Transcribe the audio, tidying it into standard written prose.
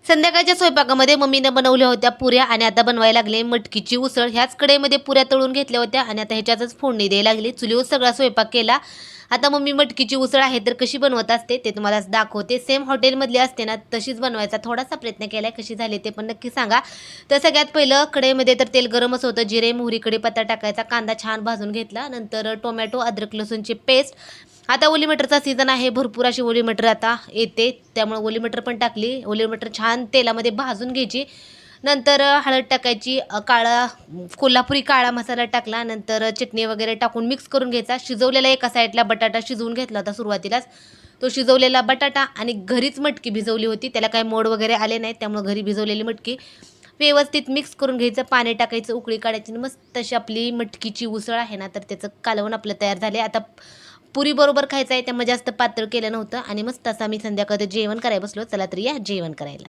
संध्याकाळच्या स्वयंपाकामध्ये मम्मीनं बनवल्या होत्या पुऱ्या आणि आता बनवायला लागले मटकीची उसळ. ह्याच कढईमध्ये पुऱ्या तळून घेतल्या होत्या आणि आता ह्याच्यातच फोडणी द्यायला लागली. चुलीवर सगळा स्वयंपाक केला. आता मम्मी मटकीची उसळ आहे तर कशी बनवत असते ते तुम्हाला दाखवते. सेम हॉटेलमधली असते ना तशीच बनवायचा थोडासा प्रयत्न केलाय. कशी झाली ते पण नक्की सांगा. तर सगळ्यात पहिलं कढईमध्ये तर तेल गरमच होतं. जिरे, मोहरी, कढीपत्ता टाकायचा. कांदा छान भाजून घेतला. नंतर टोमॅटो, अद्रक, लसूणची पेस्ट. आता ओली मटरचा सीझन आहे. भरपूर अशी ओली मटर आता येते. त्यामुळे ओली मटर पण टाकली. ओली मटर छान तेलामध्ये भाजून घ्यायची. नंतर हळद टाकायची. काळा कोल्हापुरी काळा मसाला टाकला. नंतर चटणी वगैरे टाकून मिक्स करून घ्यायचा. शिजवलेला एका साईडला बटाटा शिजवून घेतला होता सुरुवातीलाच. तो शिजवलेला बटाटा आणि घरीच मटकी भिजवली होती. त्याला काही मोड वगैरे आले नाहीत. त्यामुळे घरी भिजवलेली मटकी व्यवस्थित मिक्स करून घ्यायचं. पाणी टाकायचं, उकळी काढायची. मस्त अशी आपली मटकीची उसळ आहे ना तर त्याचं कालवण आपलं तयार झाले. आता पुरी बरोबर खायचं आहे त्यामुळे जास्त पातळ केलं नव्हतं आणि मस्त असं आम्ही संध्याकाळी जेवण करायला बसलो. चला तर या जेवण करायला.